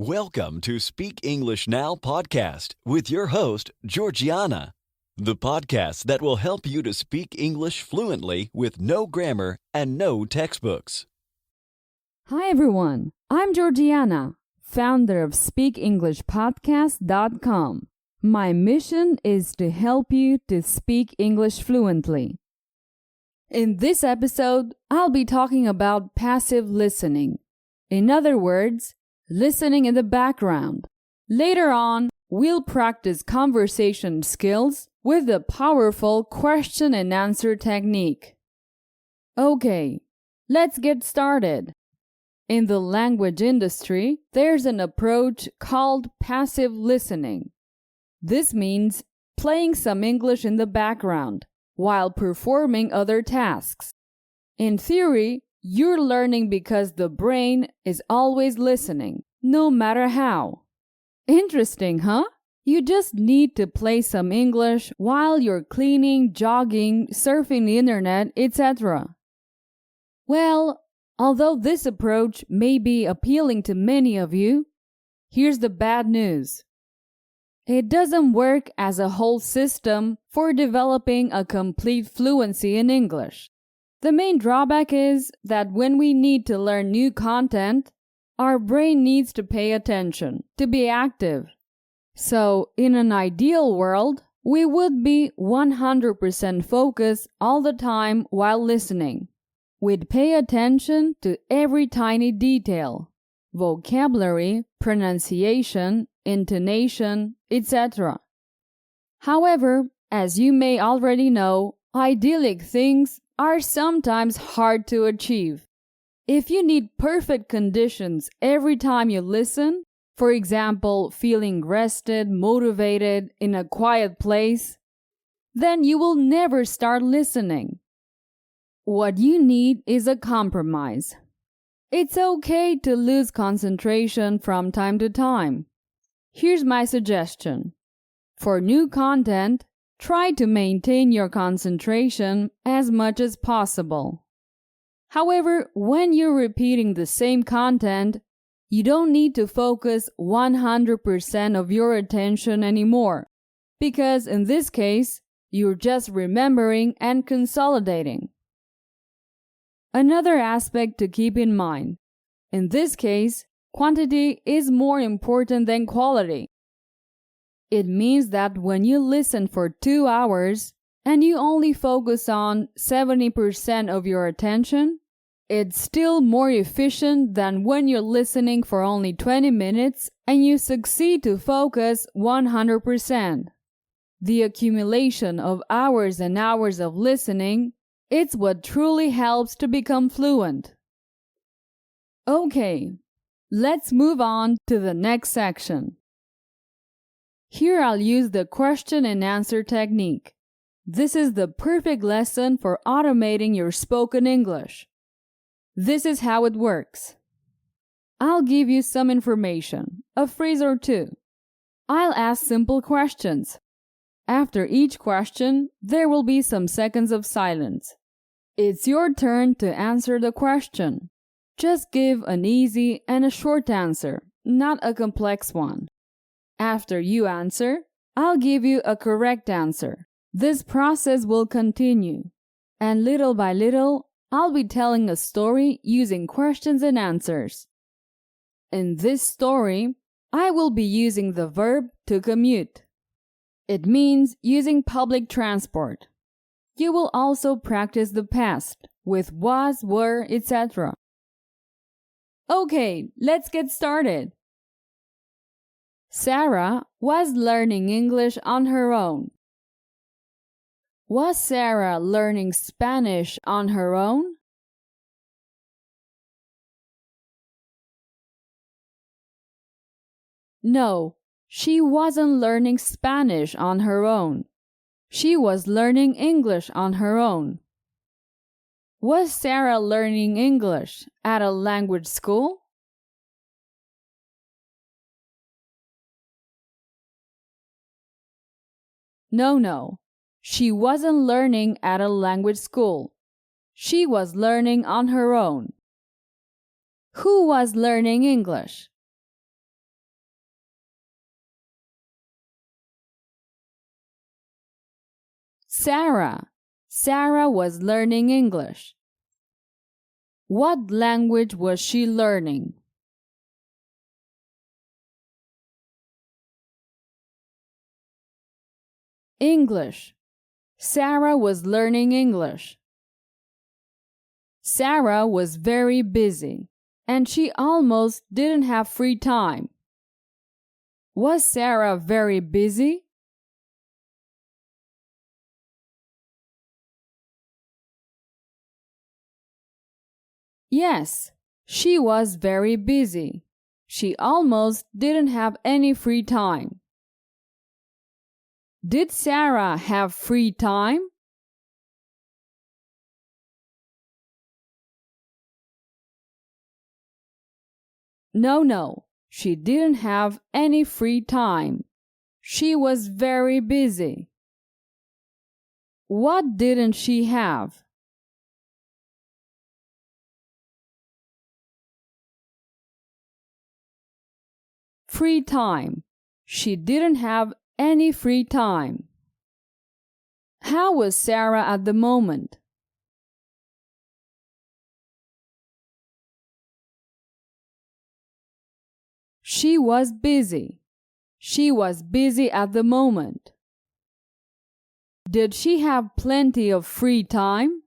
Welcome to Speak English Now podcast with your host, Georgiana, the podcast that will help you to speak English fluently with no grammar and no textbooks. Hi everyone, I'm Georgiana, founder of SpeakEnglishPodcast.com. My mission is to help you to speak English fluently. In this episode, I'll be talking about passive listening. In other words, listening in the background. Later on, we'll practice conversation skills with the powerful question and answer technique. Okay, let's get started. In the language industry, there's an approach called passive listening. This means playing some English in the background while performing other tasks. In theory, you're learning because the brain is always listening, no matter how. Interesting, huh? You just need to play some English while you're cleaning, jogging, surfing the internet, etc. Well, although this approach may be appealing to many of you, here's the bad news. It doesn't work as a whole system for developing a complete fluency in English. The main drawback is that when we need to learn new content, our brain needs to pay attention, to be active. So, in an ideal world, we would be 100% focused all the time while listening. We'd pay attention to every tiny detail, vocabulary, pronunciation, intonation, etc. However, as you may already know, idyllic things are sometimes hard to achieve. If you need perfect conditions every time you listen, for example, feeling rested, motivated, in a quiet place, then you will never start listening. What you need is a compromise. It's okay to lose concentration from time to time. Here's my suggestion. For new content, try to maintain your concentration as much as possible. However, when you're repeating the same content, you don't need to focus 100% of your attention anymore, because in this case, you're just remembering and consolidating. Another aspect to keep in mind. In this case, quantity is more important than quality. It means that when you listen for 2 hours and you only focus on 70% of your attention, it's still more efficient than when you're listening for only 20 minutes and you succeed to focus 100%. The accumulation of hours and hours of listening, it's what truly helps to become fluent. Okay, let's move on to the next section. Here I'll use the question and answer technique. This is the perfect lesson for automating your spoken English. This is how it works. I'll give you some information, a phrase or two. I'll ask simple questions. After each question, there will be some seconds of silence. It's your turn to answer the question. Just give an easy and a short answer, not a complex one. After you answer, I'll give you a correct answer. This process will continue, and little by little, I'll be telling a story using questions and answers. In this story, I will be using the verb to commute. It means using public transport. You will also practice the past with was, were, etc. Okay, let's get started. Sarah was learning English on her own. Was Sarah learning Spanish on her own? No, she wasn't learning Spanish on her own. She was learning English on her own. Was Sarah learning English at a language school? No. She wasn't learning at a language school. She was learning on her own. Who was learning English? Sarah. Sarah was learning English. What language was she learning? English. Sarah was learning English. Sarah was very busy, and she almost didn't have free time. Was Sarah very busy? Yes, she was very busy. She almost didn't have any free time. Did Sarah have free time? No, she didn't have any free time. She was very busy. What didn't she have? Free time. She didn't have any free time. How was Sarah at the moment? She was busy. She was busy at the moment. Did she have plenty of free time?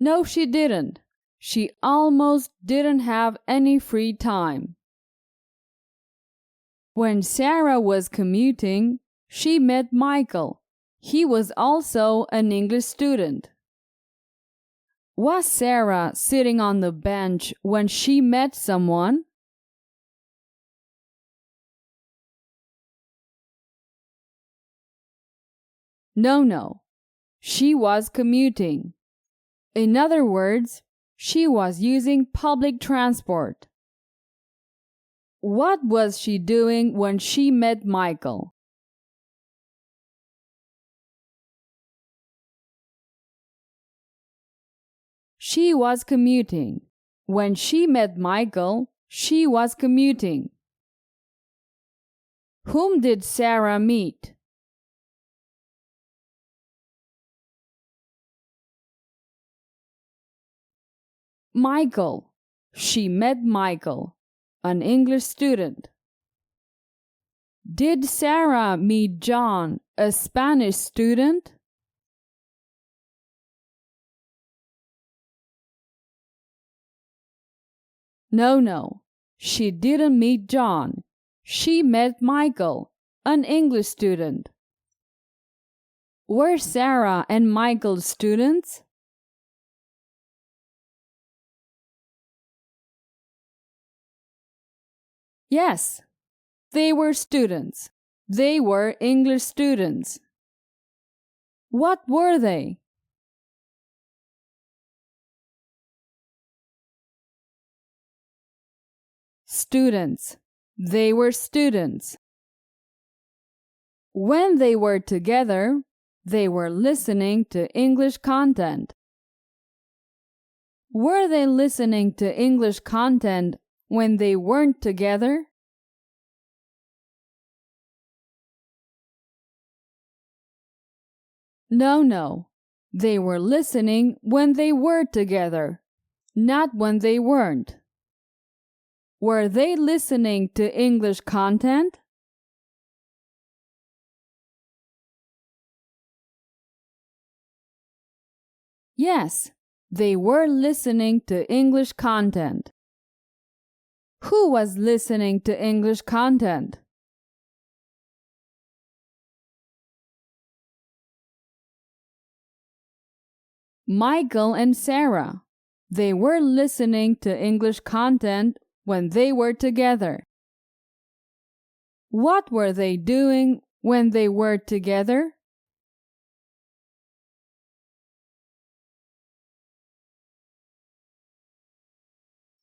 No, she didn't. She almost didn't have any free time. When Sarah was commuting, she met Michael. He was also an English student. Was Sarah sitting on the bench when she met someone? No. She was commuting. In other words, she was using public transport. What was she doing when she met Michael? She was commuting. When she met Michael, she was commuting. Whom did Sarah meet? Michael. She met Michael, an English student. Did Sarah meet John, a Spanish student? No. She didn't meet John. She met Michael, an English student. Were Sarah and Michael students? Yes, they were students. They were English students. What were they? Students. They were students. When they were together, they were listening to English content. Were they listening to English content when they weren't together? No. They were listening when they were together, not when they weren't. Were they listening to English content? Yes, they were listening to English content. Who was listening to English content? Michael and Sarah. They were listening to English content when they were together. What were they doing when they were together?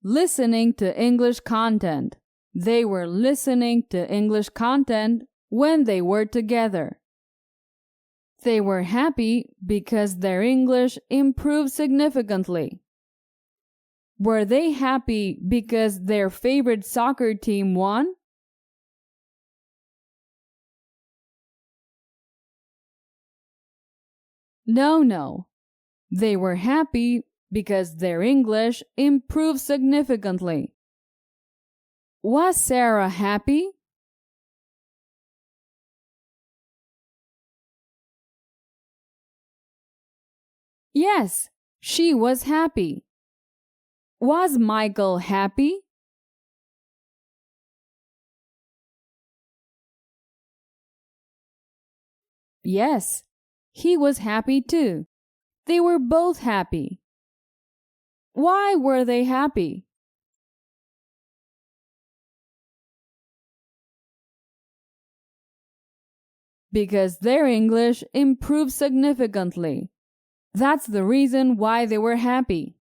Listening to English content. They were listening to English content when they were together. They were happy because their English improved significantly. Were they happy because their favorite soccer team won? No. They were happy because their English improved significantly. Was Sarah happy? Yes, she was happy. Was Michael happy? Yes, he was happy too. They were both happy. Why were they happy? Because their English improved significantly. That's the reason why they were happy.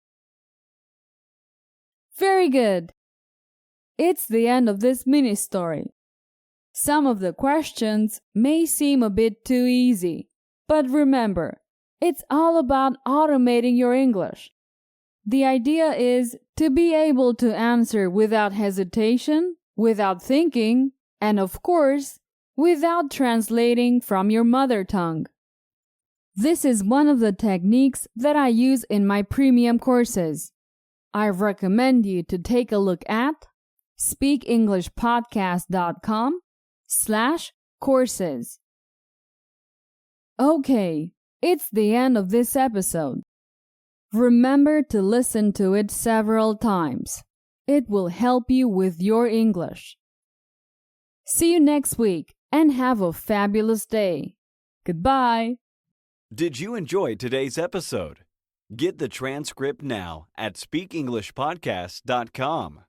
Very good. It's the end of this mini story. Some of the questions may seem a bit too easy, but remember, it's all about automating your English. The idea is to be able to answer without hesitation, without thinking, and of course, without translating from your mother tongue. This is one of the techniques that I use in my premium courses. I recommend you to take a look at speakenglishpodcast.com/courses. Okay, it's the end of this episode. Remember to listen to it several times. It will help you with your English. See you next week and have a fabulous day. Goodbye. Did you enjoy today's episode? Get the transcript now at speakenglishpodcast.com.